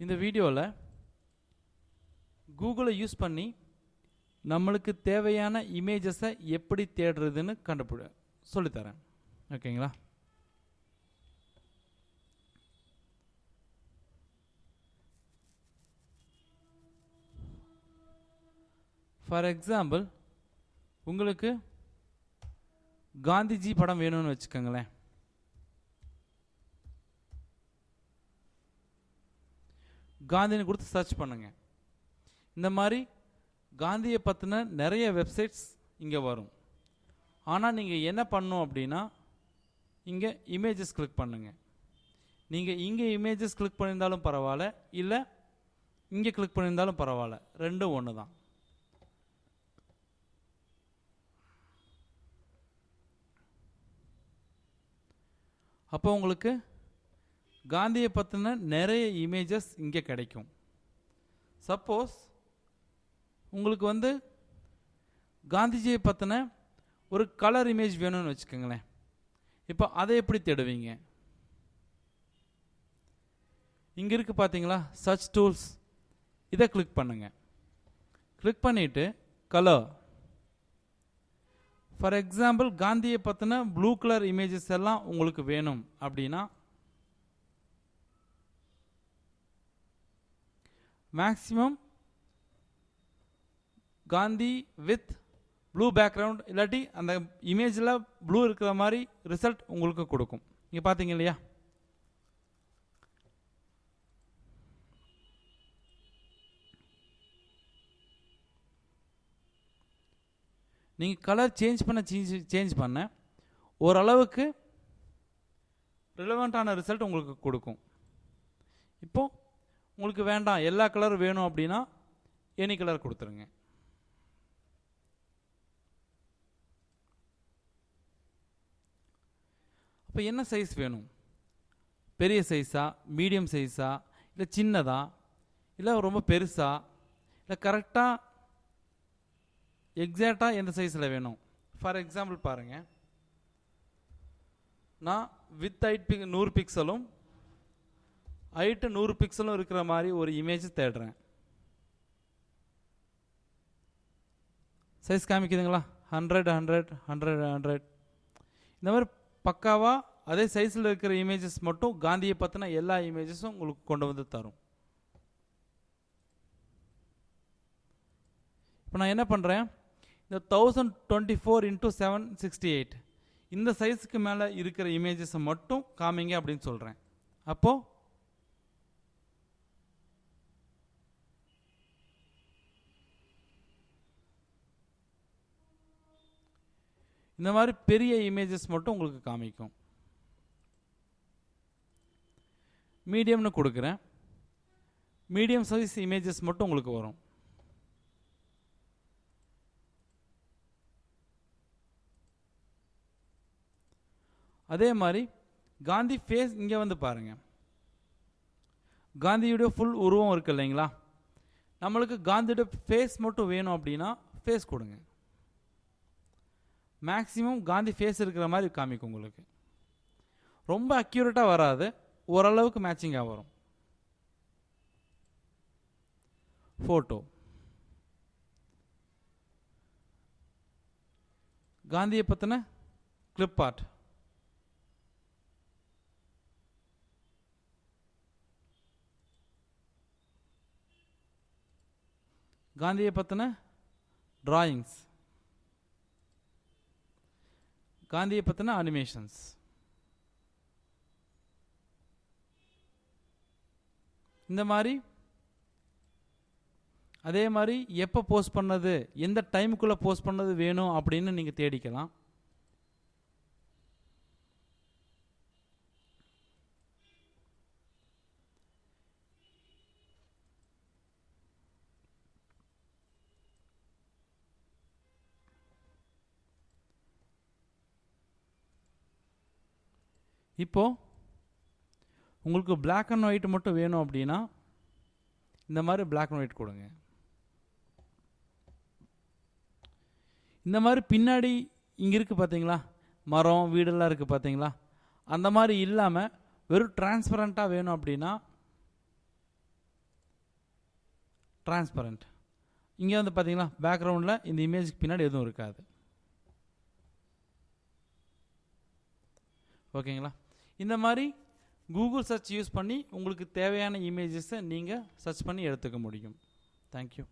இந்த வீடியோவில் கூகுளை யூஸ் பண்ணி நம்மளுக்கு தேவையான இமேஜஸை எப்படி தேடுறதுன்னு சொல்லித்தரேன். ஓகேங்களா? ஃபார் எக்ஸாம்பிள், உங்களுக்கு காந்திஜி படம் வேணும்னு வச்சுக்கோங்களேன். காந்தின்னு கொடுத்து சர்ச் பண்ணுங்க. இந்த மாதிரி காந்தியை பற்றின நிறைய வெப்சைட்ஸ் இங்கே வரும். ஆனால் நீங்கள் என்ன பண்ணணும் அப்படின்னா, இங்கே இமேஜஸ் கிளிக் பண்ணுங்க. நீங்கள் இங்கே இமேஜஸ் கிளிக் பண்ணியிருந்தாலும் பரவாயில்ல, இல்லை இங்கே கிளிக் பண்ணியிருந்தாலும் பரவாயில்ல, ரெண்டும் ஒன்று தான். அப்போ உங்களுக்கு காந்தியை பற்றின நிறைய இமேஜஸ் இங்கே கிடைக்கும். சப்போஸ் உங்களுக்கு காந்திஜியை பற்றின ஒரு கலர் இமேஜ் வேணும்னு வச்சுக்கோங்களேன். இப்போ அதை எப்படி தேடுவீங்க? இங்கே இருக்கு பார்த்தீங்களா, சர்ச் டூல்ஸ், இதை கிளிக் பண்ணுங்க. கிளிக் பண்ணிவிட்டு கலர், ஃபார் எக்ஸாம்பிள் காந்தியை பற்றின ப்ளூ கலர் இமேஜஸ் எல்லாம் உங்களுக்கு வேணும் அப்படின்னா maximum Gandhi with blue background, இல்லாட்டி அந்த இமேஜில் ப்ளூ இருக்கிற மாதிரி ரிசல்ட் உங்களுக்கு கொடுக்கும். இங்கே பார்த்தீங்க இல்லையா? நீங்கள் கலர் சேஞ்ச் பண்ண ஓரளவுக்கு ரிலவெண்ட்டான ரிசல்ட் உங்களுக்கு கொடுக்கும். இப்போது உங்களுக்கு வேண்டாம், எல்லா கலரும் வேணும் அப்படின்னா எனி கலர் கொடுத்துருங்க. அப்போ என்ன சைஸ் வேணும்? பெரிய சைஸா, மீடியம் சைஸா, இல்லை சின்னதா, இல்லை ரொம்ப பெருசா, இல்லை கரெக்டாக எக்ஸாக்டாக எந்த சைஸில் வேணும்? ஃபார் எக்ஸாம்பிள் பாருங்கள், நான் வித் ஹைட் 100 பிக்சலும் ஹைட்டு 100 பிக்சலும் இருக்கிற மாதிரி ஒரு இமேஜ் தேடுறேன். சைஸ் காமிக்குதுங்களா? 100 100 100 100 இந்த மாதிரி பக்காவாக அதே சைஸில் இருக்கிற இமேஜஸ் மட்டும் காந்தியை பற்றின எல்லா இமேஜஸும் உங்களுக்கு கொண்டு வந்து தரும். இப்போ நான் என்ன பண்ணுறேன், இந்த 1024x768 இந்த சைஸுக்கு மேலே இருக்கிற இமேஜஸை மட்டும் காமிங்க அப்படின்னு சொல்கிறேன். அப்போது இந்த மாதிரி பெரிய இமேஜஸ் மட்டும் உங்களுக்கு காமிக்கும். மீடியம்னு கொடுக்குறேன், மீடியம் சைஸ் இமேஜஸ் மட்டும் உங்களுக்கு வரும். அதே மாதிரி காந்தி ஃபேஸ் இங்கே பாருங்க, காந்தியுடைய ஃபுல் உருவம் இருக்கு இல்லைங்களா? நம்மளுக்கு காந்தியோட ஃபேஸ் மட்டும் வேணும் அப்படின்னா ஃபேஸ் கொடுங்க. மேக்ஸிமம் காந்தி ஃபேஸ் இருக்கிற மாதிரி காமிக்கும் உங்களுக்கு. ரொம்ப அக்யூரேட்டாக வராது, ஓரளவுக்கு மேட்சிங்காக வரும். ஃபோட்டோ, காந்தியை பற்றின கிளிப் ஆர்ட், காந்தியை பற்றின டிராயிங்ஸ், காந்தியை பற்றின அனிமேஷன்ஸ். இந்த மாதிரி அதே மாதிரி எப்போ போஸ்ட் பண்ணது, எந்த டைமுக்குள்ளே போஸ்ட் பண்ணது வேணும் அப்படின்னு நீங்கள் தேடிக்கலாம். இப்போது உங்களுக்கு பிளாக் அண்ட் ஒயிட் மட்டும் வேணும் அப்படின்னா இந்த மாதிரி பிளாக் அண்ட் ஒயிட் கொடுங்க. இந்த மாதிரி பின்னாடி இங்கே இருக்குது பார்த்தீங்களா, மரம் வீடெல்லாம் இருக்குது பார்த்தீங்களா, அந்த மாதிரி இல்லாமல் வெறும் டிரான்ஸ்பரண்ட்டாக வேணும் அப்படின்னா டிரான்ஸ்பரண்ட். இங்கே வந்து பார்த்தீங்களா பேக்ரவுண்டில் இந்த இமேஜுக்கு பின்னாடி எதுவும் இருக்காது. ஓகேங்களா? இந்த மாதிரி கூகுள் சர்ச் யூஸ் பண்ணி உங்களுக்கு தேவையான இமேஜஸை நீங்கள் சர்ச் பண்ணி எடுத்துக்க முடியும். தேங்க்யூ.